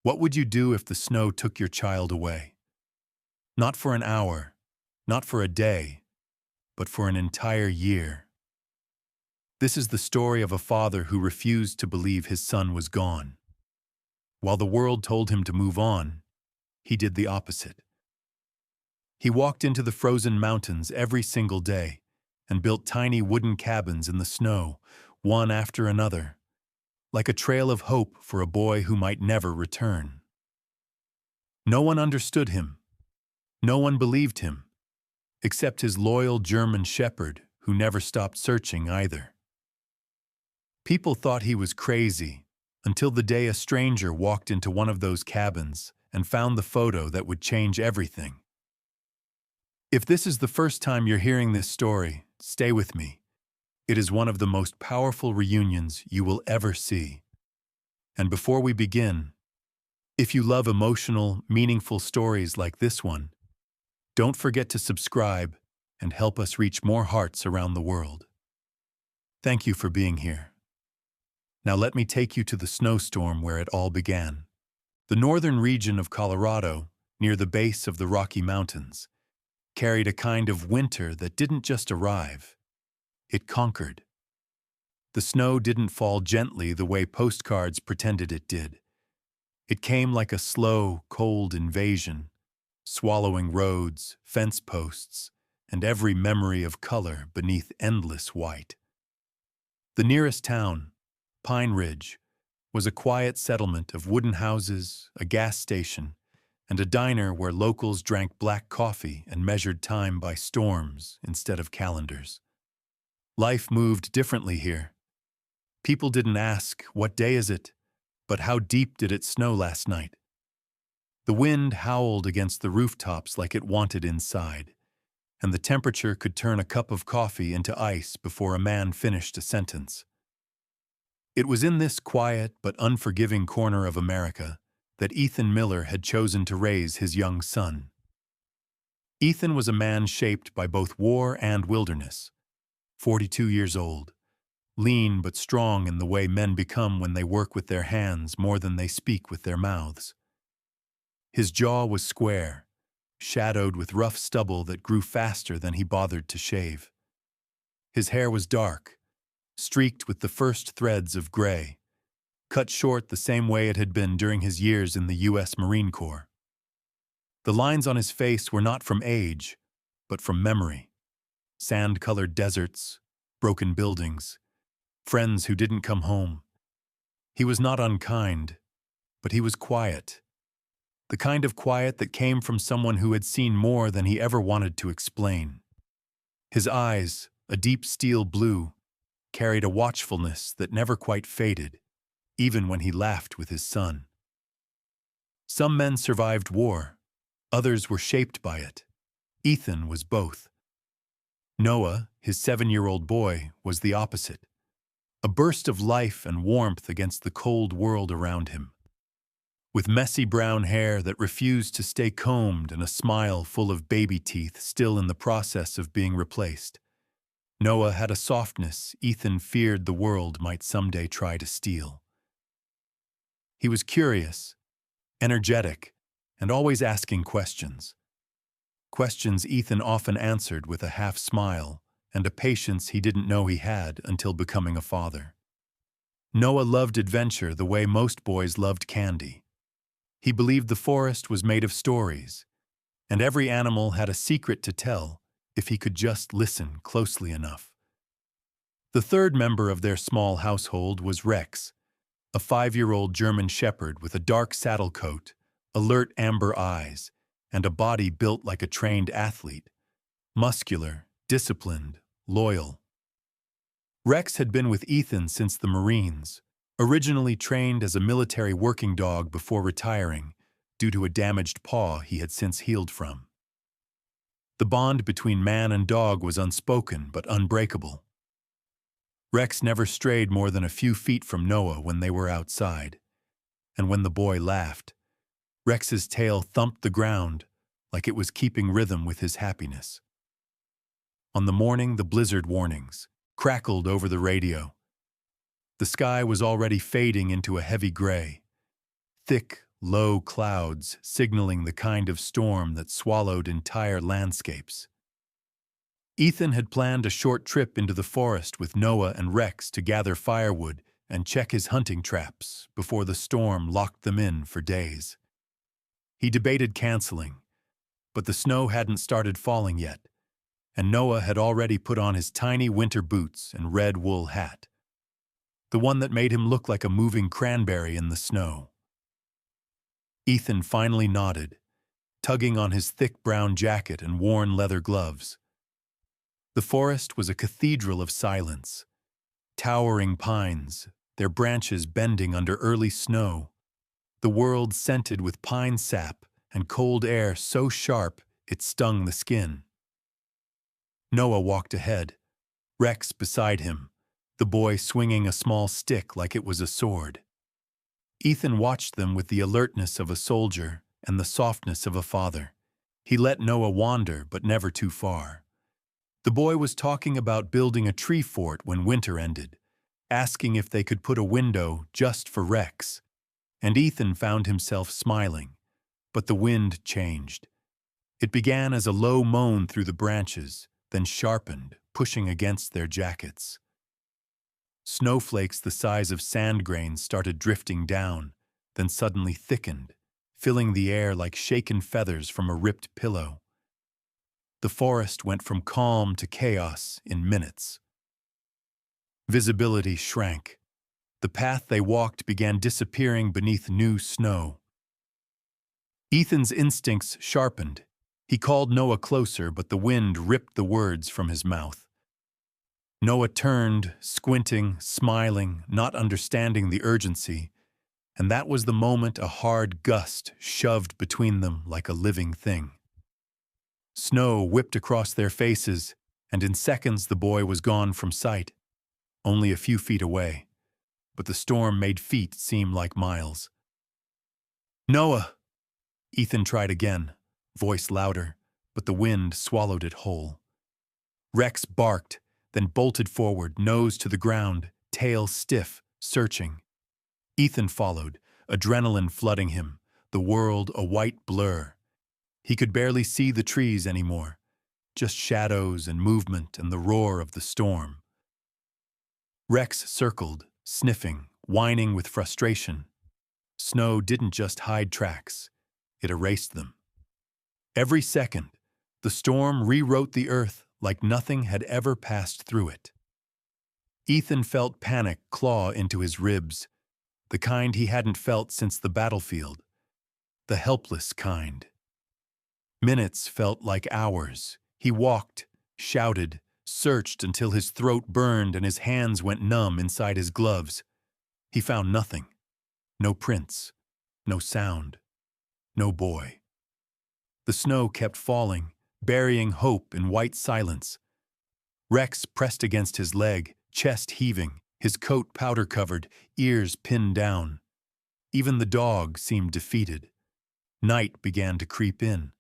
What would you do if the snow took your child away? Not for an hour, not for a day, but for an entire year. This is the story of a father who refused to believe his son was gone. While the world told him to move on, he did the opposite. He walked into the frozen mountains every single day and built tiny wooden cabins in the snow, one after another, like a trail of hope for a boy who might never return. No one understood him. No one believed him, except his loyal German shepherd who never stopped searching either. People thought he was crazy until the day a stranger walked into one of those cabins and found the photo that would change everything. If this is the first time you're hearing this story, stay with me. It is one of the most powerful reunions you will ever see. And before we begin, if you love emotional, meaningful stories like this one, don't forget to subscribe and help us reach more hearts around the world. Thank you for being here. Now let me take you to the snowstorm where it all began. The northern region of Colorado, near the base of the Rocky Mountains, carried a kind of winter that didn't just arrive. It conquered. The snow didn't fall gently the way postcards pretended it did. It came like a slow, cold invasion, swallowing roads, fence posts, and every memory of color beneath endless white. The nearest town, Pine Ridge, was a quiet settlement of wooden houses, a gas station, and a diner where locals drank black coffee and measured time by storms instead of calendars. Life moved differently here. People didn't ask, "What day is it?" but "How deep did it snow last night?" The wind howled against the rooftops like it wanted inside, and the temperature could turn a cup of coffee into ice before a man finished a sentence. It was in this quiet but unforgiving corner of America that Ethan Miller had chosen to raise his young son. Ethan was a man shaped by both war and wilderness, 42 years old, lean but strong in the way men become when they work with their hands more than they speak with their mouths. His jaw was square, shadowed with rough stubble that grew faster than he bothered to shave. His hair was dark, streaked with the first threads of gray, cut short the same way it had been during his years in the U.S. Marine Corps. The lines on his face were not from age, but from memory. Sand-colored deserts, broken buildings, friends who didn't come home. He was not unkind, but he was quiet. The kind of quiet that came from someone who had seen more than he ever wanted to explain. His eyes, a deep steel blue, carried a watchfulness that never quite faded, even when he laughed with his son. Some men survived war, others were shaped by it. Ethan was both. Noah, his 7-year-old boy, was the opposite. A burst of life and warmth against the cold world around him. With messy brown hair that refused to stay combed and a smile full of baby teeth still in the process of being replaced, Noah had a softness Ethan feared the world might someday try to steal. He was curious, energetic, and always asking questions. Questions Ethan often answered with a half smile and a patience he didn't know he had until becoming a father. Noah loved adventure the way most boys loved candy. He believed the forest was made of stories, and every animal had a secret to tell if he could just listen closely enough. The third member of their small household was Rex, a 5-year-old German shepherd with a dark saddle coat, alert amber eyes, and a body built like a trained athlete, muscular, disciplined, loyal. Rex had been with Ethan since the Marines, originally trained as a military working dog before retiring due to a damaged paw he had since healed from. The bond between man and dog was unspoken but unbreakable. Rex never strayed more than a few feet from Noah when they were outside, and when the boy laughed, Rex's tail thumped the ground like it was keeping rhythm with his happiness. On the morning the blizzard warnings crackled over the radio. The sky was already fading into a heavy gray. Thick, low clouds signaling the kind of storm that swallowed entire landscapes. Ethan had planned a short trip into the forest with Noah and Rex to gather firewood and check his hunting traps before the storm locked them in for days. He debated canceling, but the snow hadn't started falling yet, and Noah had already put on his tiny winter boots and red wool hat, the one that made him look like a moving cranberry in the snow. Ethan finally nodded, tugging on his thick brown jacket and worn leather gloves. The forest was a cathedral of silence. Towering pines, their branches bending under early snow, the world scented with pine sap and cold air so sharp it stung the skin. Noah walked ahead, Rex beside him, the boy swinging a small stick like it was a sword. Ethan watched them with the alertness of a soldier and the softness of a father. He let Noah wander, but never too far. The boy was talking about building a tree fort when winter ended, asking if they could put a window just for Rex, and Ethan found himself smiling, but the wind changed. It began as a low moan through the branches, then sharpened, pushing against their jackets. Snowflakes the size of sand grains started drifting down, then suddenly thickened, filling the air like shaken feathers from a ripped pillow. The forest went from calm to chaos in minutes. Visibility shrank. The path they walked began disappearing beneath new snow. Ethan's instincts sharpened. He called Noah closer, but the wind ripped the words from his mouth. Noah turned, squinting, smiling, not understanding the urgency, and that was the moment a hard gust shoved between them like a living thing. Snow whipped across their faces, and in seconds the boy was gone from sight, only a few feet away, but the storm made feet seem like miles. "Noah!" Ethan tried again, voice louder, but the wind swallowed it whole. Rex barked, then bolted forward, nose to the ground, tail stiff, searching. Ethan followed, adrenaline flooding him, the world a white blur. He could barely see the trees anymore, just shadows and movement and the roar of the storm. Rex circled, sniffing, whining with frustration. Snow didn't just hide tracks, it erased them. Every second, the storm rewrote the earth like nothing had ever passed through it. Ethan felt panic claw into his ribs, the kind he hadn't felt since the battlefield, the helpless kind. Minutes felt like hours. He walked, shouted, searched until his throat burned and his hands went numb inside his gloves. He found nothing. No prints, no sound, no boy. The snow kept falling, burying hope in white silence. Rex pressed against his leg, chest heaving, his coat powder-covered, ears pinned down. Even the dog seemed defeated. Night began to creep in,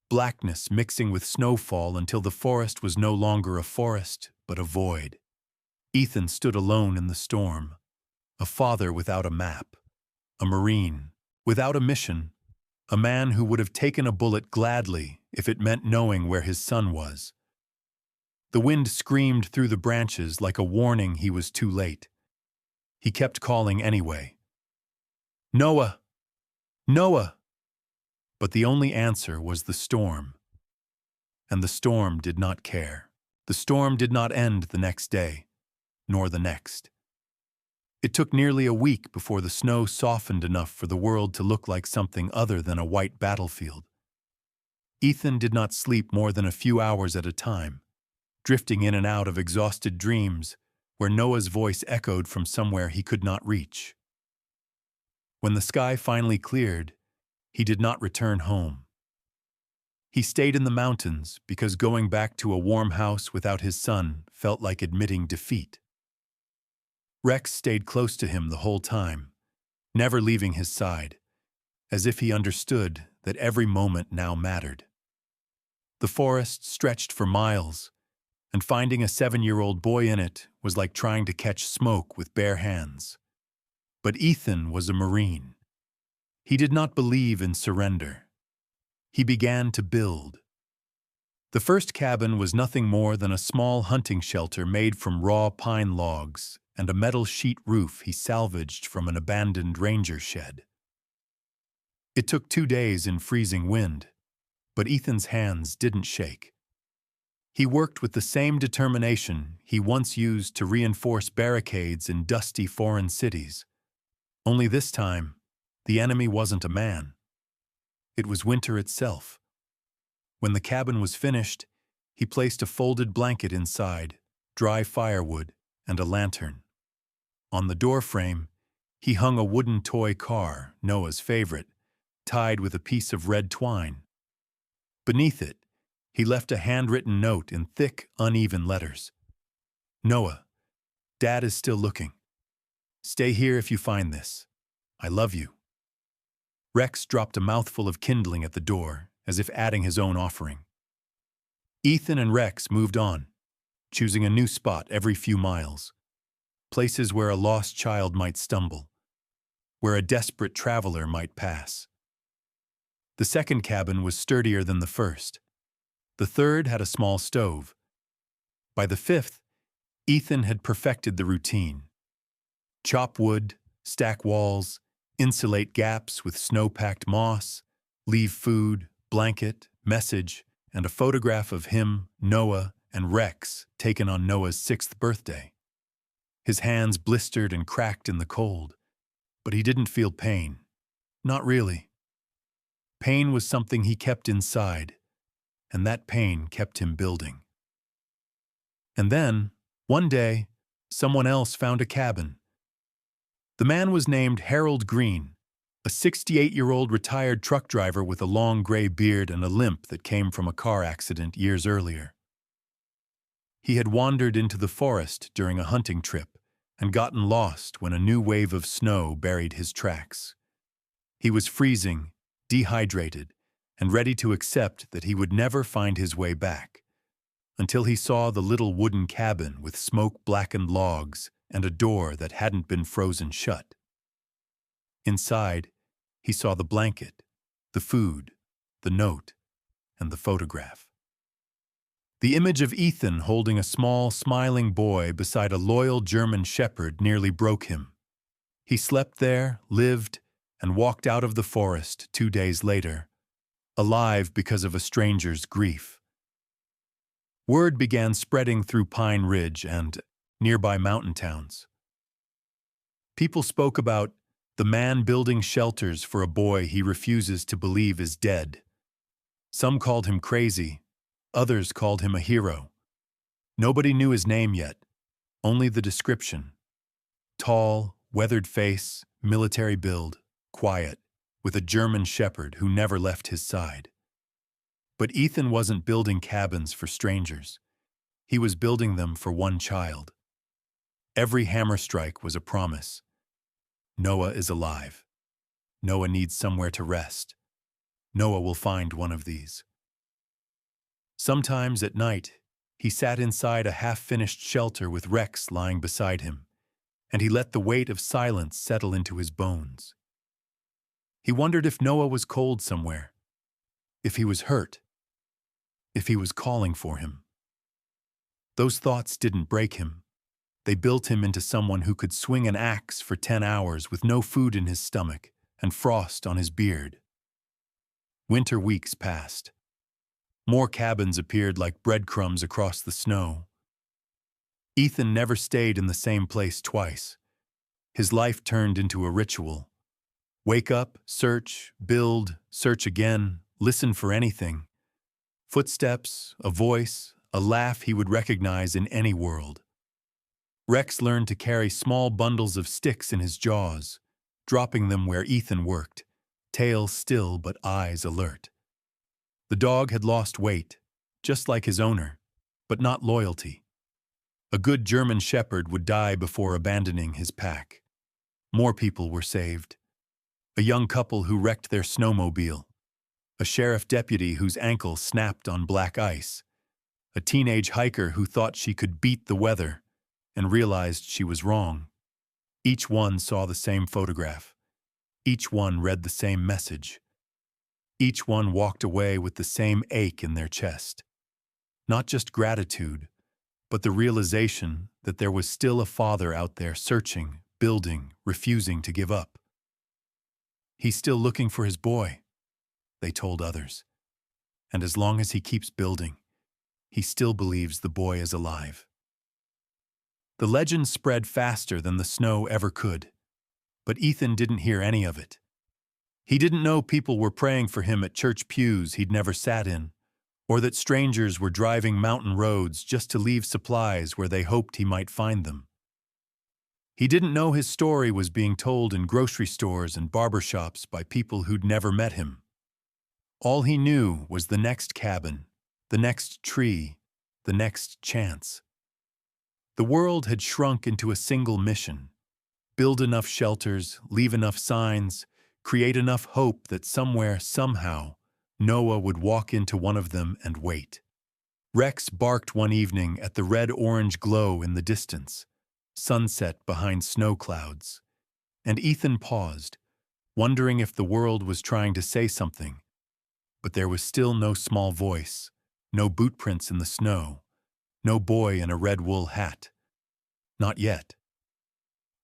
blackness mixing with snowfall until the forest was no longer a forest, but a void. Ethan stood alone in the storm, a father without a map, a Marine without a mission, a man who would have taken a bullet gladly if it meant knowing where his son was. The wind screamed through the branches like a warning he was too late. He kept calling anyway. "Noah! Noah!" But the only answer was the storm. And the storm did not care. The storm did not end the next day, nor the next. It took nearly a week before the snow softened enough for the world to look like something other than a white battlefield. Ethan did not sleep more than a few hours at a time, drifting in and out of exhausted dreams where Noah's voice echoed from somewhere he could not reach. When the sky finally cleared, he did not return home. He stayed in the mountains because going back to a warm house without his son felt like admitting defeat. Rex stayed close to him the whole time, never leaving his side, as if he understood that every moment now mattered. The forest stretched for miles, and finding a 7-year-old boy in it was like trying to catch smoke with bare hands. But Ethan was a Marine. He did not believe in surrender. He began to build. The first cabin was nothing more than a small hunting shelter made from raw pine logs and a metal sheet roof he salvaged from an abandoned ranger shed. It took 2 days in freezing wind, but Ethan's hands didn't shake. He worked with the same determination he once used to reinforce barricades in dusty foreign cities. Only this time, the enemy wasn't a man. It was winter itself. When the cabin was finished, he placed a folded blanket inside, dry firewood, and a lantern. On the doorframe, he hung a wooden toy car, Noah's favorite, tied with a piece of red twine. Beneath it, he left a handwritten note in thick, uneven letters. "Noah, Dad is still looking. Stay here if you find this. I love you." Rex dropped a mouthful of kindling at the door, as if adding his own offering. Ethan and Rex moved on, choosing a new spot every few miles. Places where a lost child might stumble, where a desperate traveler might pass. The second cabin was sturdier than the first. The third had a small stove. By the fifth, Ethan had perfected the routine. Chop wood, stack walls, insulate gaps with snow-packed moss, leave food, blanket, message, and a photograph of him, Noah, and Rex taken on Noah's 6th birthday. His hands blistered and cracked in the cold, but he didn't feel pain. Not really. Pain was something he kept inside, and that pain kept him building. And then, one day, someone else found a cabin. The man was named Harold Green, a 68-year-old retired truck driver with a long gray beard and a limp that came from a car accident years earlier. He had wandered into the forest during a hunting trip and gotten lost when a new wave of snow buried his tracks. He was freezing, dehydrated, and ready to accept that he would never find his way back, until he saw the little wooden cabin with smoke-blackened logs and a door that hadn't been frozen shut. Inside, he saw the blanket, the food, the note, and the photograph. The image of Ethan holding a small, smiling boy beside a loyal German shepherd nearly broke him. He slept there, lived, and walked out of the forest 2 days later, alive because of a stranger's grief. Word began spreading through Pine Ridge and nearby mountain towns. People spoke about the man building shelters for a boy he refuses to believe is dead. Some called him crazy, others called him a hero. Nobody knew his name yet, only the description. Tall, weathered face, military build, quiet, with a German shepherd who never left his side. But Ethan wasn't building cabins for strangers. He was building them for one child. Every hammer strike was a promise. Noah is alive. Noah needs somewhere to rest. Noah will find one of these. Sometimes at night, he sat inside a half-finished shelter with Rex lying beside him, and he let the weight of silence settle into his bones. He wondered if Noah was cold somewhere, if he was hurt, if he was calling for him. Those thoughts didn't break him. They built him into someone who could swing an axe for 10 hours with no food in his stomach and frost on his beard. Winter weeks passed. More cabins appeared like breadcrumbs across the snow. Ethan never stayed in the same place twice. His life turned into a ritual. Wake up, search, build, search again, listen for anything. Footsteps, a voice, a laugh he would recognize in any world. Rex learned to carry small bundles of sticks in his jaws, dropping them where Ethan worked, tail still but eyes alert. The dog had lost weight, just like his owner, but not loyalty. A good German shepherd would die before abandoning his pack. More people were saved. A young couple who wrecked their snowmobile. A sheriff deputy whose ankle snapped on black ice. A teenage hiker who thought she could beat the weather and realized she was wrong. Each one saw the same photograph. Each one read the same message. Each one walked away with the same ache in their chest. Not just gratitude, but the realization that there was still a father out there searching, building, refusing to give up. He's still looking for his boy, they told others. And as long as he keeps building, he still believes the boy is alive. The legend spread faster than the snow ever could, but Ethan didn't hear any of it. He didn't know people were praying for him at church pews he'd never sat in, or that strangers were driving mountain roads just to leave supplies where they hoped he might find them. He didn't know his story was being told in grocery stores and barbershops by people who'd never met him. All he knew was the next cabin, the next tree, the next chance. The world had shrunk into a single mission: build enough shelters, leave enough signs, create enough hope that somewhere, somehow, Noah would walk into one of them and wait. Rex barked one evening at the red-orange glow in the distance, sunset behind snow clouds, and Ethan paused, wondering if the world was trying to say something. But there was still no small voice, no boot prints in the snow, no boy in a red wool hat. Not yet.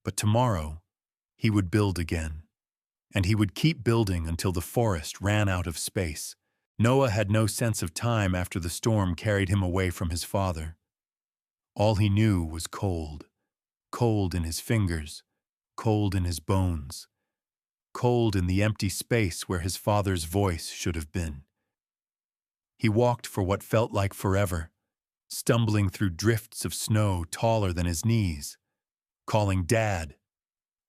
But tomorrow, he would build again. And he would keep building until the forest ran out of space. Noah had no sense of time after the storm carried him away from his father. All he knew was cold. Cold in his fingers, cold in his bones, cold in the empty space where his father's voice should have been. He walked for what felt like forever, stumbling through drifts of snow taller than his knees, calling Dad,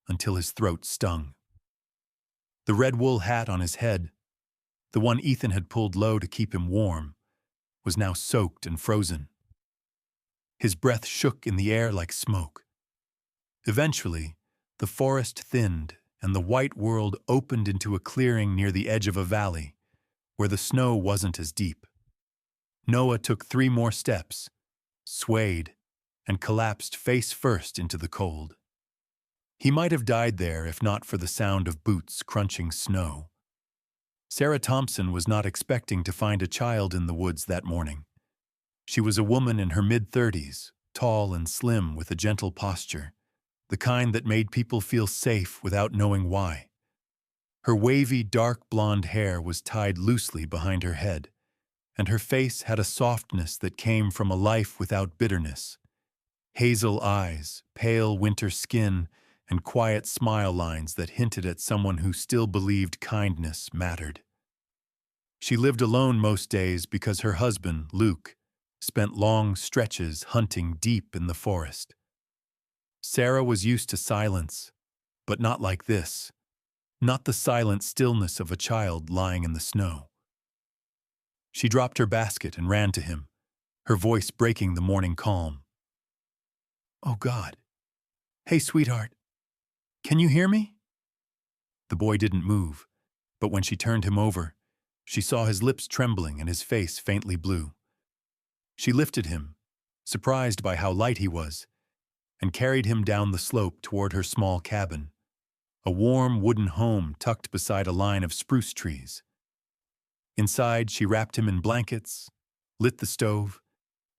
until his throat stung. The red wool hat on his head, the one Ethan had pulled low to keep him warm, was now soaked and frozen. His breath shook in the air like smoke. Eventually, the forest thinned and the white world opened into a clearing near the edge of a valley, where the snow wasn't as deep. Noah took 3 more steps, swayed, and collapsed face first into the cold. He might have died there if not for the sound of boots crunching snow. Sarah Thompson was not expecting to find a child in the woods that morning. She was a woman in her mid-30s, tall and slim with a gentle posture, the kind that made people feel safe without knowing why. Her wavy, dark blonde hair was tied loosely behind her head, and her face had a softness that came from a life without bitterness. Hazel eyes, pale winter skin, and quiet smile lines that hinted at someone who still believed kindness mattered. She lived alone most days because her husband, Luke, spent long stretches hunting deep in the forest. Sarah was used to silence, but not like this. Not the silent stillness of a child lying in the snow. She dropped her basket and ran to him, her voice breaking the morning calm. "Oh, God. Hey, sweetheart. Can you hear me?" The boy didn't move, but when she turned him over, she saw his lips trembling and his face faintly blue. She lifted him, surprised by how light he was, and carried him down the slope toward her small cabin, a warm wooden home tucked beside a line of spruce trees. Inside, she wrapped him in blankets, lit the stove,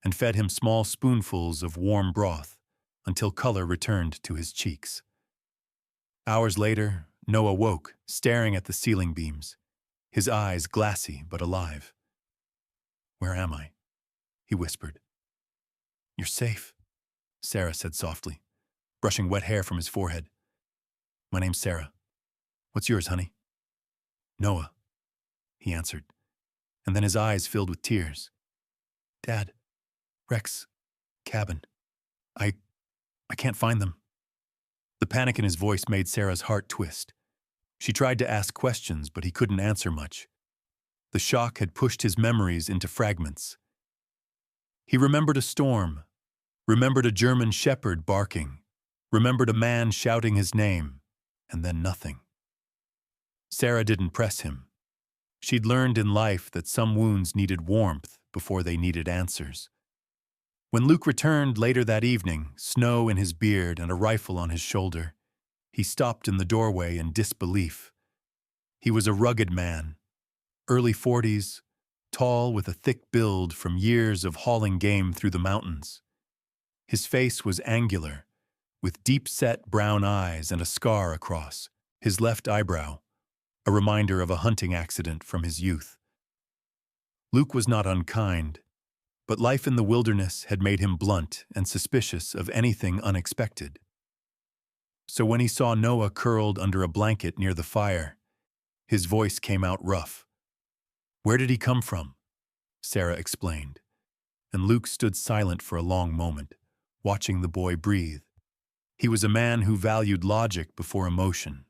and fed him small spoonfuls of warm broth until color returned to his cheeks. Hours later, Noah woke, staring at the ceiling beams, his eyes glassy but alive. "Where am I?" he whispered. "You're safe," Sarah said softly, brushing wet hair from his forehead. "My name's Sarah. What's yours, honey?" "Noah," he answered, and then his eyes filled with tears. "Dad, Rex, cabin. I can't find them." The panic in his voice made Sarah's heart twist. She tried to ask questions, but he couldn't answer much. The shock had pushed his memories into fragments. He remembered a storm, remembered a German shepherd barking, remembered a man shouting his name, and then nothing. Sarah didn't press him. She'd learned in life that some wounds needed warmth before they needed answers. When Luke returned later that evening, snow in his beard and a rifle on his shoulder, he stopped in the doorway in disbelief. He was a rugged man, early 40s, tall with a thick build from years of hauling game through the mountains. His face was angular, with deep-set brown eyes and a scar across his left eyebrow, a reminder of a hunting accident from his youth. Luke was not unkind, but life in the wilderness had made him blunt and suspicious of anything unexpected. So when he saw Noah curled under a blanket near the fire, his voice came out rough. "Where did he come from?" Sarah explained, and Luke stood silent for a long moment, watching the boy breathe. He was a man who valued logic before emotion,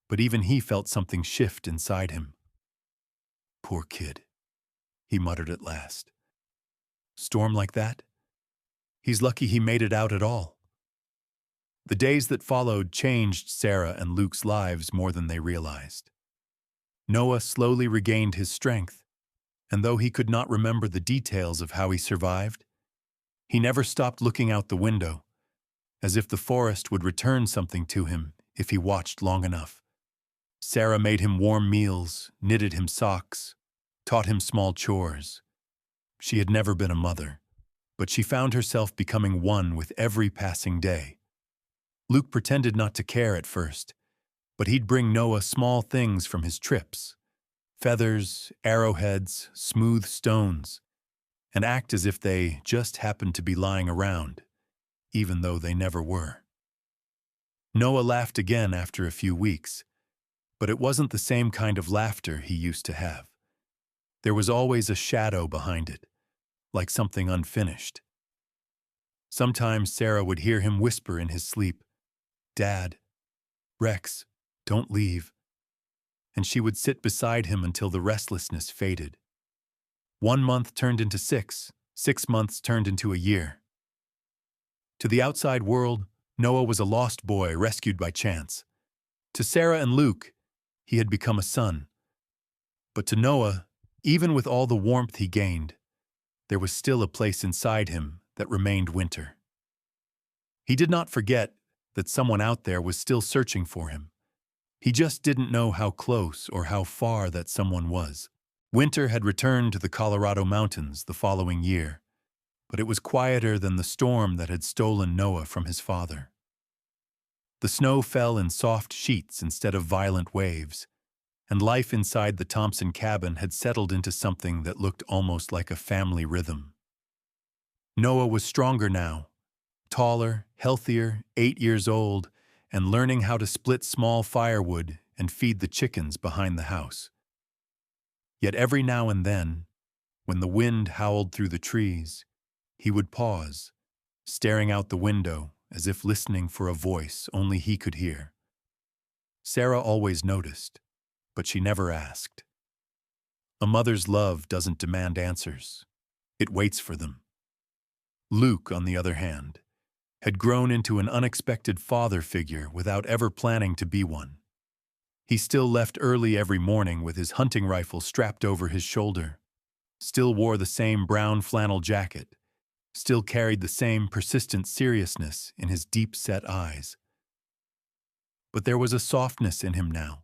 but even he felt something shift inside him. "Poor kid," he muttered at last. "Storm like that? He's lucky he made it out at all." The days that followed changed Sarah and Luke's lives more than they realized. Noah slowly regained his strength, and though he could not remember the details of how he survived, he never stopped looking out the window, as if the forest would return something to him if he watched long enough. Sarah made him warm meals, knitted him socks, taught him small chores. She had never been a mother, but she found herself becoming one with every passing day. Luke pretended not to care at first, but he'd bring Noah small things from his trips: feathers, arrowheads, smooth stones, and act as if they just happened to be lying around, even though they never were. Noah laughed again after a few weeks, but it wasn't the same kind of laughter he used to have. There was always a shadow behind it, like something unfinished. Sometimes Sarah would hear him whisper in his sleep, "Dad, Rex, don't leave," and she would sit beside him until the restlessness faded. 1 month turned into 6, 6 months turned into a year. To the outside world, Noah was a lost boy rescued by chance. To Sarah and Luke, he had become a son. But to Noah, even with all the warmth he gained, there was still a place inside him that remained winter. He did not forget that someone out there was still searching for him. He just didn't know how close or how far that someone was. Winter had returned to the Colorado mountains the following year, but it was quieter than the storm that had stolen Noah from his father. The snow fell in soft sheets instead of violent waves, and life inside the Thompson cabin had settled into something that looked almost like a family rhythm. Noah was stronger now, taller, healthier, 8 years old, and learning how to split small firewood and feed the chickens behind the house. Yet every now and then, when the wind howled through the trees, he would pause, staring out the window as if listening for a voice only he could hear. Sarah always noticed, but she never asked. A mother's love doesn't demand answers. It waits for them. Luke, on the other hand, had grown into an unexpected father figure without ever planning to be one. He still left early every morning with his hunting rifle strapped over his shoulder, still wore the same brown flannel jacket, still carried the same persistent seriousness in his deep-set eyes. But there was a softness in him now,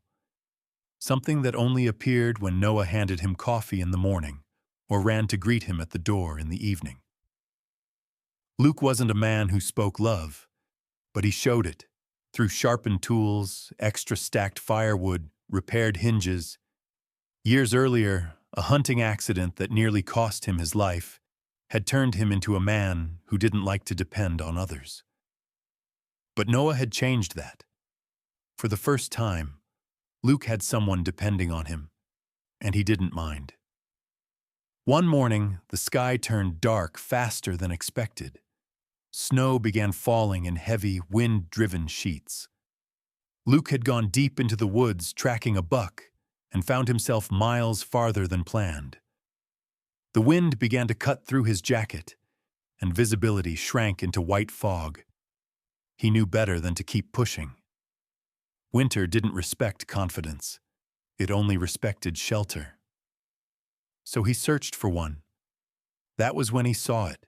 something that only appeared when Noah handed him coffee in the morning or ran to greet him at the door in the evening. Luke wasn't a man who spoke love, but he showed it through sharpened tools, extra stacked firewood, repaired hinges. Years earlier, a hunting accident that nearly cost him his life had turned him into a man who didn't like to depend on others. But Noah had changed that. For the first time, Luke had someone depending on him, and he didn't mind. One morning, the sky turned dark faster than expected. Snow began falling in heavy, wind-driven sheets. Luke had gone deep into the woods tracking a buck and found himself miles farther than planned. The wind began to cut through his jacket, and visibility shrank into white fog. He knew better than to keep pushing. Winter didn't respect confidence. It only respected shelter. So he searched for one. That was when he saw it.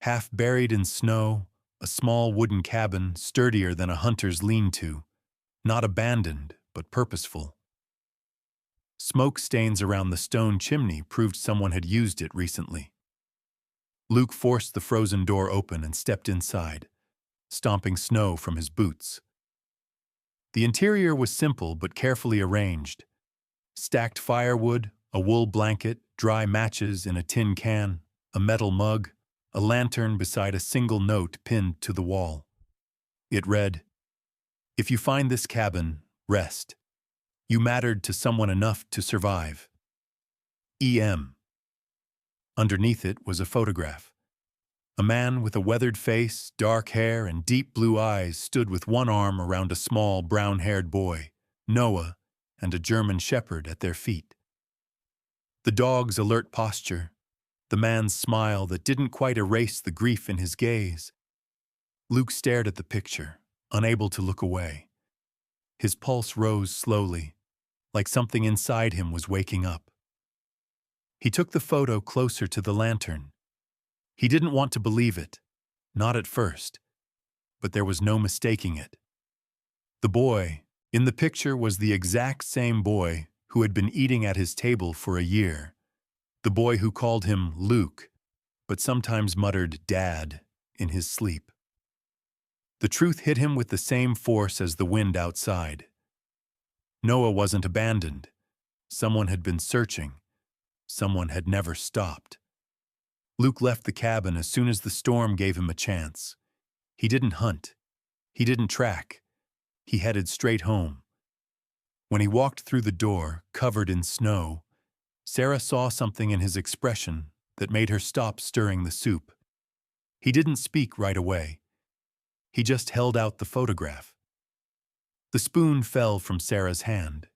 Half buried in snow, a small wooden cabin sturdier than a hunter's lean-to, not abandoned, but purposeful. Smoke stains around the stone chimney proved someone had used it recently. Luke forced the frozen door open and stepped inside, stomping snow from his boots. The interior was simple but carefully arranged. Stacked firewood, a wool blanket, dry matches in a tin can, a metal mug, a lantern beside a single note pinned to the wall. It read, "If you find this cabin, rest. You mattered to someone enough to survive. E.M." Underneath it was a photograph. A man with a weathered face, dark hair, and deep blue eyes stood with one arm around a small, brown-haired boy, Noah, and a German shepherd at their feet. The dog's alert posture, the man's smile that didn't quite erase the grief in his gaze. Luke stared at the picture, unable to look away. His pulse rose slowly, like something inside him was waking up. He took the photo closer to the lantern. He didn't want to believe it, not at first, but there was no mistaking it. The boy in the picture was the exact same boy who had been eating at his table for a year, the boy who called him Luke, but sometimes muttered "Dad" in his sleep. The truth hit him with the same force as the wind outside. Noah wasn't abandoned. Someone had been searching. Someone had never stopped. Luke left the cabin as soon as the storm gave him a chance. He didn't hunt. He didn't track. He headed straight home. When he walked through the door, covered in snow, Sarah saw something in his expression that made her stop stirring the soup. He didn't speak right away. He just held out the photograph. The spoon fell from Sarah's hand.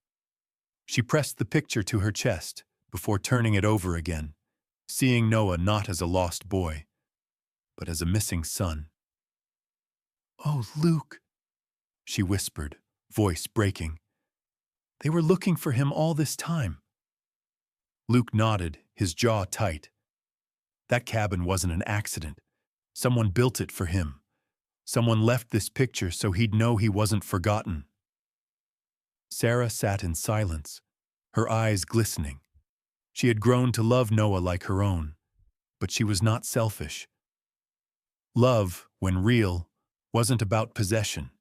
She pressed the picture to her chest before turning it over again, seeing Noah not as a lost boy, but as a missing son. "Oh, Luke," she whispered, voice breaking. "They were looking for him all this time." Luke nodded, his jaw tight. That cabin wasn't an accident. Someone built it for him. Someone left this picture so he'd know he wasn't forgotten. Sarah sat in silence, her eyes glistening. She had grown to love Noah like her own, but she was not selfish. Love, when real, wasn't about possession.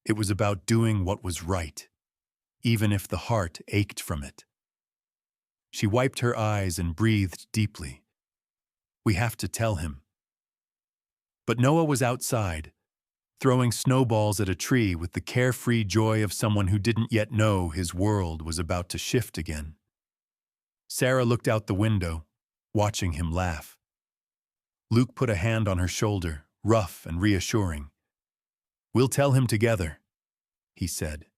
It was about doing what was right, even if the heart ached from it. She wiped her eyes and breathed deeply. "We have to tell him." But Noah was outside, throwing snowballs at a tree with the carefree joy of someone who didn't yet know his world was about to shift again. Sarah looked out the window, watching him laugh. Luke put a hand on her shoulder, rough and reassuring. "We'll tell him together," he said.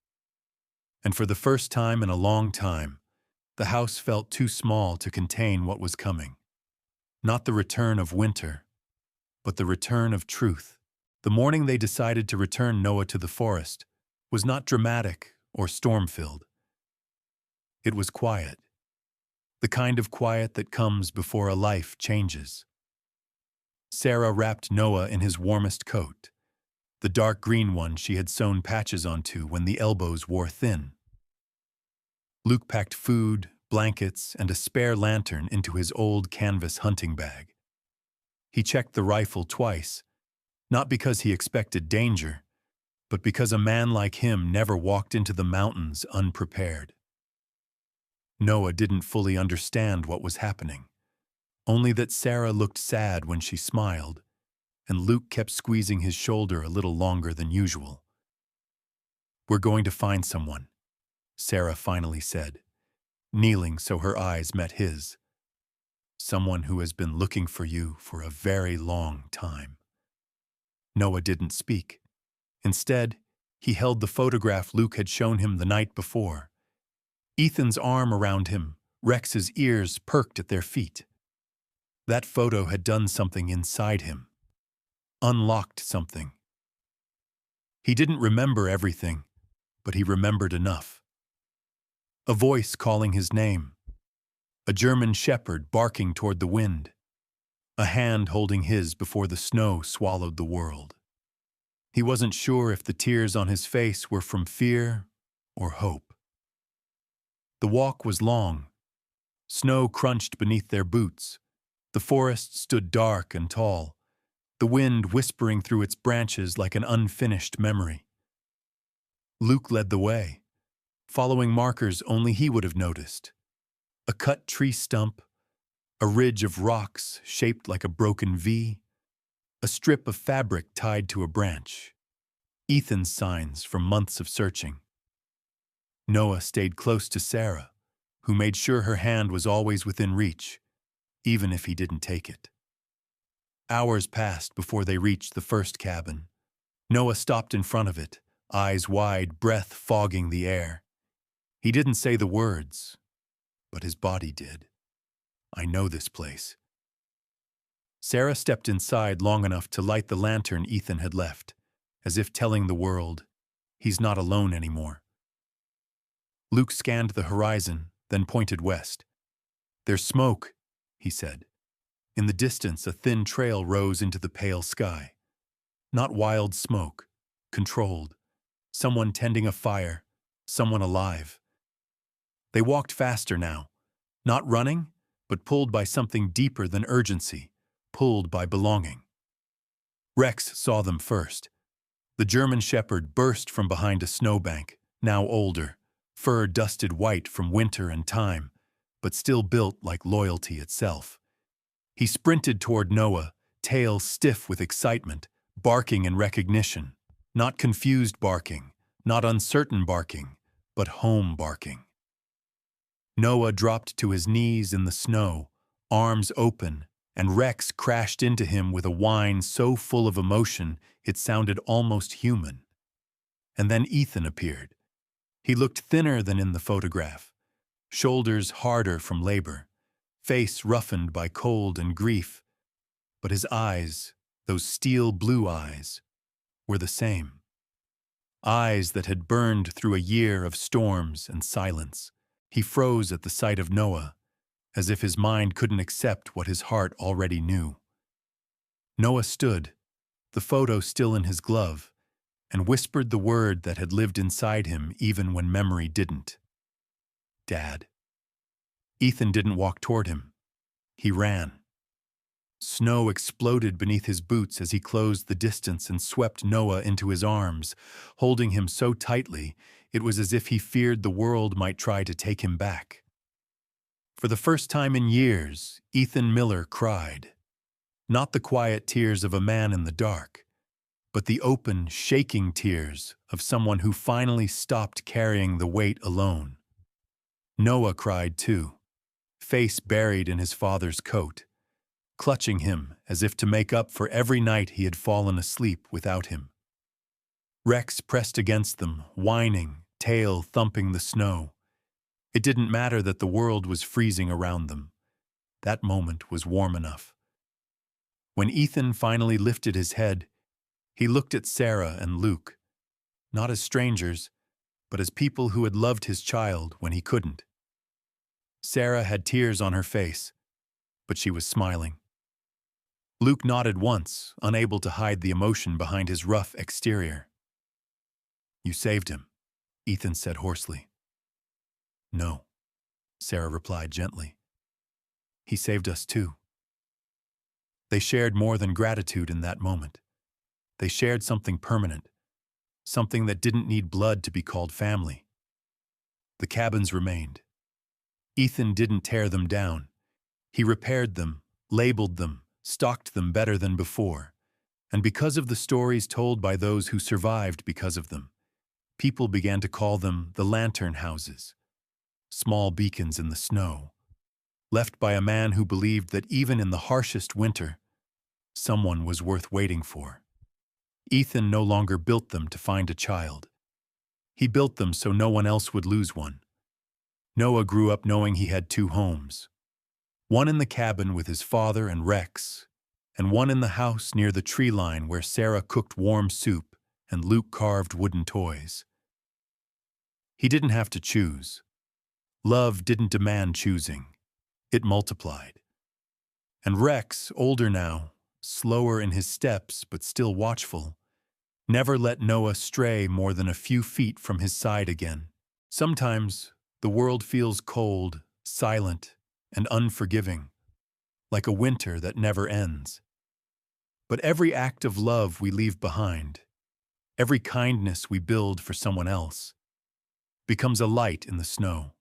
And for the first time in a long time, the house felt too small to contain what was coming. Not the return of winter, but the return of truth. The morning they decided to return Noah to the forest was not dramatic or storm-filled. It was quiet. The kind of quiet that comes before a life changes. Sarah wrapped Noah in his warmest coat, the dark green one she had sewn patches onto when the elbows wore thin. Luke packed food, blankets, and a spare lantern into his old canvas hunting bag. He checked the rifle twice, not because he expected danger, but because a man like him never walked into the mountains unprepared. Noah didn't fully understand what was happening, only that Sarah looked sad when she smiled, and Luke kept squeezing his shoulder a little longer than usual. "We're going to find someone," Sarah finally said, kneeling so her eyes met his. "Someone who has been looking for you for a very long time." Noah didn't speak. Instead, he held the photograph Luke had shown him the night before. Ethan's arm around him, Rex's ears perked at their feet. That photo had done something inside him. Unlocked something. He didn't remember everything, but he remembered enough. A voice calling his name. A German shepherd barking toward the wind. A hand holding his before the snow swallowed the world. He wasn't sure if the tears on his face were from fear or hope. The walk was long. Snow crunched beneath their boots. The forest stood dark and tall, the wind whispering through its branches like an unfinished memory. Luke led the way, following markers only he would have noticed. A cut tree stump, a ridge of rocks shaped like a broken V, a strip of fabric tied to a branch. Ethan's signs from months of searching. Noah stayed close to Sarah, who made sure her hand was always within reach, even if he didn't take it. Hours passed before they reached the first cabin. Noah stopped in front of it, eyes wide, breath fogging the air. He didn't say the words, but his body did. "I know this place." Sarah stepped inside long enough to light the lantern Ethan had left, as if telling the world, he's not alone anymore. Luke scanned the horizon, then pointed west. "There's smoke," he said. In the distance, a thin trail rose into the pale sky. Not wild smoke, controlled. Someone tending a fire, someone alive. They walked faster now, not running, but pulled by something deeper than urgency, pulled by belonging. Rex saw them first. The German shepherd burst from behind a snowbank, now older, fur dusted white from winter and time, but still built like loyalty itself. He sprinted toward Noah, tail stiff with excitement, barking in recognition. Not confused barking, not uncertain barking, but home barking. Noah dropped to his knees in the snow, arms open, and Rex crashed into him with a whine so full of emotion it sounded almost human. And then Ethan appeared. He looked thinner than in the photograph, shoulders harder from labor, face roughened by cold and grief, but his eyes, those steel blue eyes, were the same. Eyes that had burned through a year of storms and silence. He froze at the sight of Noah, as if his mind couldn't accept what his heart already knew. Noah stood, the photo still in his glove, and whispered the word that had lived inside him even when memory didn't. "Dad." Ethan didn't walk toward him. He ran. Snow exploded beneath his boots as he closed the distance and swept Noah into his arms, holding him so tightly it was as if he feared the world might try to take him back. For the first time in years, Ethan Miller cried. Not the quiet tears of a man in the dark, but the open, shaking tears of someone who finally stopped carrying the weight alone. Noah cried too, face buried in his father's coat, clutching him as if to make up for every night he had fallen asleep without him. Rex pressed against them, whining, tail thumping the snow. It didn't matter that the world was freezing around them. That moment was warm enough. When Ethan finally lifted his head, he looked at Sarah and Luke, not as strangers, but as people who had loved his child when he couldn't. Sarah had tears on her face, but she was smiling. Luke nodded once, unable to hide the emotion behind his rough exterior. "You saved him," Ethan said hoarsely. "No," Sarah replied gently. "He saved us too." They shared more than gratitude in that moment. They shared something permanent, something that didn't need blood to be called family. The cabins remained. Ethan didn't tear them down. He repaired them, labeled them, stocked them better than before. And because of the stories told by those who survived because of them, people began to call them the lantern houses, small beacons in the snow, left by a man who believed that even in the harshest winter, someone was worth waiting for. Ethan no longer built them to find a child. He built them so no one else would lose one. Noah grew up knowing he had two homes, one in the cabin with his father and Rex, and one in the house near the tree line where Sarah cooked warm soup and Luke carved wooden toys. He didn't have to choose. Love didn't demand choosing. It multiplied. And Rex, older now, slower in his steps but still watchful, never let Noah stray more than a few feet from his side again. Sometimes the world feels cold, silent, and unforgiving, like a winter that never ends. But every act of love we leave behind, every kindness we build for someone else, becomes a light in the snow.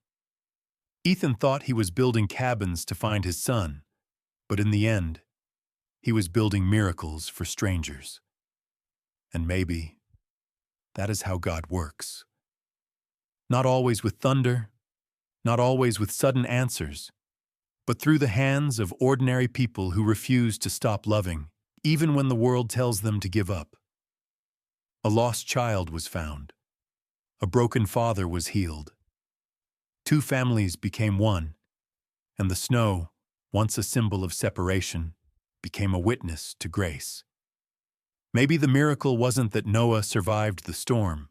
Ethan thought he was building cabins to find his son, but in the end, he was building miracles for strangers. And maybe that is how God works. Not always with thunder, not always with sudden answers, but through the hands of ordinary people who refuse to stop loving, even when the world tells them to give up. A lost child was found. A broken father was healed. Two families became one, and the snow, once a symbol of separation, became a witness to grace. Maybe the miracle wasn't that Noah survived the storm.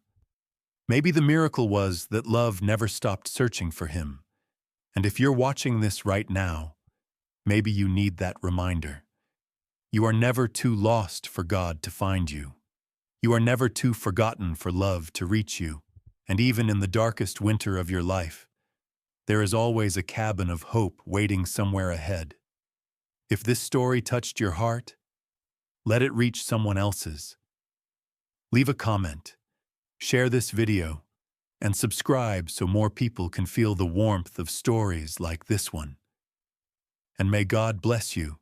Maybe the miracle was that love never stopped searching for him. And if you're watching this right now, maybe you need that reminder. You are never too lost for God to find you. You are never too forgotten for love to reach you. And even in the darkest winter of your life, there is always a cabin of hope waiting somewhere ahead. If this story touched your heart, let it reach someone else's. Leave a comment, share this video, and subscribe so more people can feel the warmth of stories like this one. And may God bless you,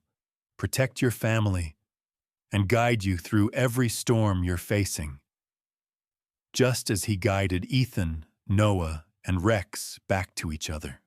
protect your family, and guide you through every storm you're facing, just as He guided Ethan, Noah, and Rex back to each other.